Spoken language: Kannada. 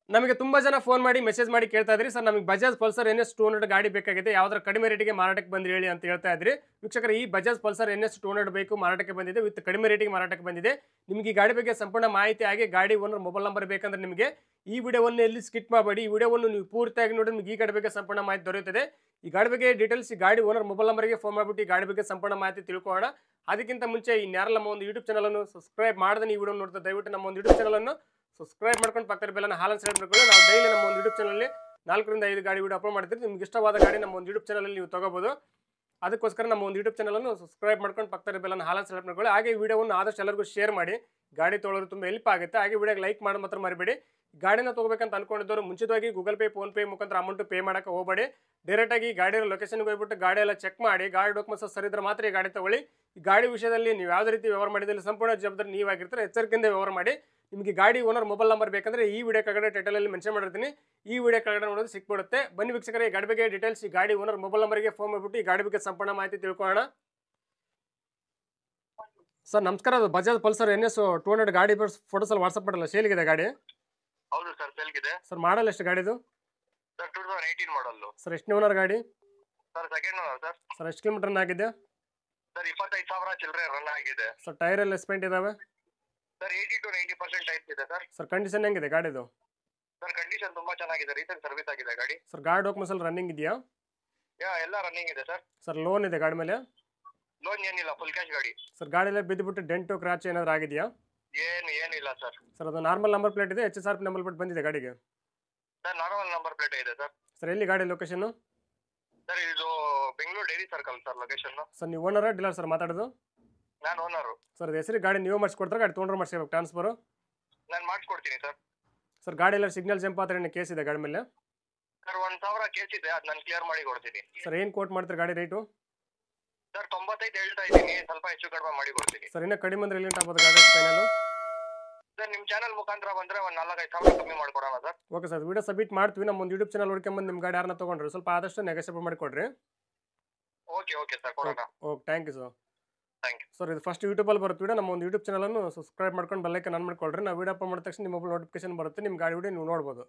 ನಮಗೆ ತುಂಬಾ ಜನ ಫೋನ್ ಮಾಡಿ ಮೆಸೇಜ್ ಮಾಡಿ ಕೇಳ್ತಾ ಇದ್ರಿ ಸರ್ ನಮಗೆ ಬಜಾಜ್ ಪಲ್ಸರ್ ಎನ್ ಎಸ್ 200 ಗಾಡಿ ಬೇಕಾಗಿದೆ ಯಾವ್ದಾರ ಕಡಿಮೆ ರೇಟಿಗೆ ಮಾರಾಟಕ್ಕೆ ಬಂದ್ರೆ ಹೇಳಿ ಅಂತ ಹೇಳ್ತಾ ಇದ್ರಿ ವೀಕ್ಷಕರ ಈ ಬಜಾಜ್ ಪಲ್ಸರ್ ಎನ್ ಎಸ್ 200 ಬೇಕು ಮಾರಾಟಕ್ಕೆ ಬಂದಿದೆ ವಿತ್ ಕಡಿಮೆ ರೇಟಿಗೆ ಮಾರಾಟಕ್ಕೆ ಬಂದಿದೆ ನಿಮಗೆ ಈ ಗಾಡಿ ಬಗ್ಗೆ ಸಂಪೂರ್ಣ ಮಾಹಿತಿ ಆಗಿ ಗಾಡಿ ಓನರ್ ಮೊಬೈಲ್ ನಂಬರ್ ಬೇಕಂದ್ರೆ ನಿಮಗೆ ಈ ವಿಡಿಯೋವನ್ನು ಎಲ್ಲಿ ಸ್ಕಿಪ್ ಮಾಡಬೇಡಿ ಈ ವಿಡಿಯೋವನ್ನು ನೀವು ಪೂರ್ತಿಯಾಗಿ ನೋಡಿ ನಿಮಗೆ ಈ ಗಾಡಿ ಬಗ್ಗೆ ಸಂಪೂರ್ಣ ಮಾಹಿತಿ ದೊರೆಯುತ್ತದೆ ಈ ಗಾಡಿ ಬಗ್ಗೆ ಡೀಟೇಲ್ಸ್ ಈ ಗಾಡಿ ಓನರ್ ಮೊಬೈಲ್ ನಂಬರ್ಗೆ ಫೋನ್ ಮಾಡಿಬಿಟ್ಟು ಈ ಗಾಡಿ ಬಗ್ಗೆ ಸಂಪೂರ್ಣ ಮಾಹಿತಿ ತಿಳ್ಕೊಳ್ಳೋಣ ಅದಕ್ಕಿಂತ ಮುಂಚೆ ಇನ್ಯಾರಲ್ಲ ನಮ್ಮ ಒಂದು ಯೂಟ್ಯೂಬ್ ಚಾನಲ್ ಅನ್ನು ಸಬ್ಸ್ಕ್ರೈಬ್ ಮಾಡದೆ ಈ ವಿಡಿಯೋ ನೋಡ್ತಾ ದಯವಿಟ್ಟು ನಮ್ಮ ಒಂದು ಯೂಟ್ಯೂಬ್ ಚಾನಲ್ ಅನ್ನು ಸಬ್ಸ್ಕ್ರೈಬ್ ಮಾಡ್ಕೊಂಡು ಪಕ್ಕದ ಬೆಲ್ಲನ್ನು ಹಾಲನ್ನು ಸೆಲೆಕ್ಟ್ ಮಾಡ್ಕೊಳ್ಳಿ ನಾವು ಡೈಲಿ ನಮ್ಮ ಒಂದು ಯೂಟ್ಯೂಬ್ ಚಾನಲ್ 4 ರಿಂದ 5 ಗಾಡಿ ವಿಡಿಯೋ ಅಪ್ಲೋಡ್ ಮಾಡ್ತೀವಿ ನಿಮ್ಗೆ ಇಷ್ಟವಾದ ಗಾಡಿ ನಮ್ಮ ಒಂದು ಯೂಟ್ಯೂಬ್ ಚಾನಲ್ ನೀವು ತಗೋಬಹುದು ಅದಕ್ಕೋಸ್ಕರ ನಮ್ಮ ಒಂದು ಯೂಟ್ಯೂಬ್ ಚಾನಲ್ ಅನ್ನು ಸಬ್ಸ್ಕ್ರೈಬ್ ಮಾಡ್ಕೊಂಡು ಪಕ್ಕದ ಬೆಲ್ಲನ್ನು ಹಾಲನ್ನು ಸೆಲೆಕ್ಟ್ ಮಾಡ್ಕೊಳ್ಳಿ ಹಾಗೆ ಈ ವಿಡಿಯೋವನ್ನು ಆದಷ್ಟು ಎಲ್ಲರಿಗೂ ಶೇರ್ ಮಾಡಿ ಗಾಡಿ ತೊಗೊಳ್ಳೋರು ತುಂಬ ಹೆಲ್ಪ್ ಆಗುತ್ತೆ ಹಾಗೆ ವಿಡಿಯೋಗೆ ಲೈಕ್ ಮಾಡಿ ಮಾತ್ರ ಮರಿಬೇಡಿ ಗಾಡಿನ ತಗೋಬೇಕಂತ ಅನ್ಕೊಂಡಿದ್ದವರು ಮುಂಚಿತವಾಗಿ ಗೂಗಲ್ ಪೇ ಫೋನ್ ಪೇ ಮುಖಾಂತರ ಅಮೌಂಟ್ ಪೇ ಮಾಡಕ್ಕೆ ಹೋಗಬೇಡಿ ಡೈರೆಕ್ಟ್ ಆಗಿ ಗಾಡಿಯ ಲೊಕೇಶನ್ಗೆ ಹೋಗ್ಬಿಟ್ಟು ಗಾಡಿ ಎಲ್ಲ ಚೆಕ್ ಮಾಡಿ ಗಾಡಿ ಡಾಕ್ಯುಮೆಂಟ್ಸ್ ಸರಿ ಇದ್ರೆ ಮಾತ್ರ ಈ ಗಾಡಿ ತಗೊಳ್ಳಿ ಈ ಗಾಡಿ ವಿಷಯದಲ್ಲಿ ನೀವು ಯಾವುದೇ ರೀತಿ ವ್ಯವಹಾರ ಮಾಡಿದಲ್ಲಿ ಸಂಪೂರ್ಣ ಜವಾಬ್ದಾರಿ ನೀವಾಗಿರ್ತಾರೆ ಎಚ್ಚರಿಕೆಯಿಂದ ವ್ಯವಹಾರ ಮಾಡಿ ನಿಮಗೆ ಗಾಡಿ ಓನರ್ ಮೊಬೈಲ್ ನಂಬರ್ ಬೇಕಂದ್ರೆ ಈ ವಿಡಿಯೋ ಕೆಳಗಡೆ ಟೈಟಲ್ ಅಲ್ಲಿ ಮೆನ್ಷನ್ ಮಾಡಿರ್ತೀನಿ ಈ ವಿಡಿಯೋ ಕೆಳಗಡೆ ನೋಡೋದು ಸಿಕ್ಬಿಡುತ್ತೆ ಬನ್ನಿ ವೀಕ್ಷಕರೇ ಈ ಗಾಡಿ ಬಗ್ಗೆ ಡೀಟೇಲ್ಸ್ ಈ ಗಾಡಿ ಓನರ್ ಮೊಬೈಲ್ ನಂಬರ್ಗೆ ಫೋನ್ ಮಾಡಿಬಿಟ್ಟು ಈ ಗಾಡಿ ಬಗ್ಗೆ ಸಂಪೂರ್ಣ ಮಾಹಿತಿ ತಿಳ್ಕೊಳ್ಳೋಣ ಸರ್ ನಮಸ್ಕಾರ ಅದು ಬಜಾಜ್ ಪಲ್ಸರ್ ಎನ್ ಎಸ್ 200 ಗಾಡಿ ಫೋಟೋಸ್ ಅಲ್ಲಿ ವಾಟ್ಸಪ್ ಮಾಡಲ್ಲ ಸೇಲ್ಗಿದೆ ಗಾಡಿ ಹೌದು ಸರ್ ಸೇಲ್ಗಿದೆ ಸರ್ ಮಾಡಲ್ ಎಷ್ಟು ಗಾಡಿದು ಸರ್ 2018 ಮಾಡಲ್ ಸರ್ ಎಷ್ಟು ಓನರ್ ಗಾಡಿ sir second owner sir sir ಎಷ್ಟು ಕಿಲೋಮೀಟರ್ ರನ್ ಆಗಿದೆ ಸರ್ 25,000 ಚಿಲ್ಲರೆ ರನ್ ಆಗಿದೆ ಸರ್ ಟೈರ್ ಎಲ್ಲ ಸ್ಪೆಂಟ್ ಇದಾವೆ ಸರ್ 80 to 90% ಟೈಪ್ ಇದೆ ಸರ್ ಸರ್ ಕಂಡೀಷನ್ ಹೆಂಗಿದೆ ಗಾಡಿದು ಸರ್ ಕಂಡೀಷನ್ ತುಂಬಾ ಚೆನ್ನಾಗಿದೆ ರೀಸೆಂಟ್ ಸರ್ವಿಸ್ ಆಗಿದೆ ಗಾಡಿ ಸರ್ ಗಾಡಿ ಡಾಕ್ಯುಮೆಂಟ್ಸ್ ಅಲ್ಲಿ ರನ್ನಿಂಗ್ ಇದೆಯಾ ಎಲ್ಲ ರನ್ನಿಂಗ್ ಇದೆ ಸರ್ ಸರ್ ಲೋನ್ ಇದೆ ಗಾಡಿ ಮೇಲೆ ಲೋನ್ ಏನಿಲ್ಲ ಫುಲ್ ಕ್ಯಾಶ್ ಗಾಡಿ ಸರ್ ಗಾಡಿ ಎಲ್ಲ ಬಿದ್ದುಬಿಟ್ಟು ಡೆಂಟು ಕ್ರಾಚ್ ಏನಾದ್ರು ಆಗಿದೆಯಾ ಏನಿಲ್ಲ ಸರ್ ಸರ್ ಅದು ನಾರ್ಮಲ್ ನಂಬರ್ ಪ್ಲೇಟ್ ಇದೆ HSRP ನಂಬರ್ ಪ್ಲೇಟ್ ಬಂದಿದೆ ಗಾಡಿಗೆ ಸರ್ ನಾರ್ಮಲ್ ನಂಬರ್ ಪ್ಲೇಟ್ ಇದೆ ಸರ್ ಸರ್ ಎಲ್ಲಿ ಗಾಡಿ ಲೊಕೇಶನ್ ಸರ್ ಇದು Bengaluru dairy circle sir location sir ನೀವು ಓನರ್ ಡೀಲರ್ ಸರ್ ಮಾತಾಡೋದು ನಾನು ಓನರು ಸರ್ ಅದು ಹೆಸರು ಗಾಡಿ ನೀವು ಮಾಡಿಸ್ಕೊಡ್ತಾರೆ ಗಾಡಿ ತೊಗೊಂಡ್ರೆ ಮಾಡಿಸ್ಬೇಕು ಟ್ರಾನ್ಸ್ಫರು ನಾನು ಮಾಡಿಸ್ಕೊಡ್ತೀನಿ ಸರ್ ಸರ್ ಗಾಡಿ ಎಲ್ಲ ಸಿಗ್ನಲ್ ಜಂಪ್ ಆದರೆ ಏನು ಕೇಸ್ ಇದೆ ಗಾಡಿ ಮೇಲೆ ಸರ್ 1,000 ಕೇಸ್ ಇದೆ ಅದು ನಾನು ಕ್ಲಿಯರ್ ಮಾಡಿ ಕೊಡ್ತೀನಿ ಸರ್ ಏನು ಕೋಟ್ ಮಾಡ್ತಾರೆ ಗಾಡಿ ರೇಟು ಸರ್ 95 ಹೇಳ್ತಾ ಇದ್ದೀನಿ ಸ್ವಲ್ಪ ಹೆಚ್ಚು ಕಡಿಮೆ ಮಾಡಿ ಕೊಡ್ತೀನಿ ಸರ್ ಇನ್ನೂ ಕಡಿಮೆ ಅಂದ್ರೆ ಎಲ್ಲಿ ಆಗ್ಬೋದು ಗಾಡಿ ಫೈನಲ್ ಸರ್ ನಿಮ್ಮ ಚಾನಲ್ ಮುಖಾಂತರ ಬಂದರೆ ಒಂದು 4-5,000 ಕಮ್ಮಿ ಮಾಡ್ಕೊಡೋಣ sir okay sir video submit ಮಾಡ್ತೀವಿ ನಮ್ಮ ಒಂದು ಯೂಟ್ಯೂಬ್ ಚಾನಲ್ ಹುಡ್ಕೊಂಬಂದು ನಿಮ್ಮ ಗಾಡಿ ಯಾರನ್ನ ತೊಗೊಂಡ್ರಿ ಸ್ವಲ್ಪ ಆದಷ್ಟು ನೆಗೋಷಿಯೇಟ್ ಮಾಡಿಕೊಡ್ರಿ ಓಕೆ ಸರ್ ಕೊಡೋಣ okay thank you sir thank you sir ಇದು ಫಸ್ಟ್ ಯೂಟ್ಯೂಬಲ್ಲಿ ಬರುತ್ತೆ ವಿಡಿಯೋ ನಮ್ಮ ಒಂದು ಯೂಟ್ಯೂಬ್ ಚಾನಲನ್ನು ಸಬ್ಸ್ಕ್ರೈಬ್ ಮಾಡ್ಕೊಂಡು ಬೆಲ್ಲೈಕನ್ ಆನ್ ಮಾಡ್ಕೊಳ್ರಿ ನಾವು ವಿಡಿಯೋ ಅಪ್ಲೋಡ್ ಮಾಡಿದ ತಕ್ಷಣ ನಿಮ್ಮ ಮೊಬೈಲ್ ನೋಟಿಫಿಕೇಶನ್ ಬರುತ್ತೆ ನಿಮ್ಮ ಗಾಡಿ ವಿಡಿಯೋ ನೀವು ನೋಡ್ಬೋದು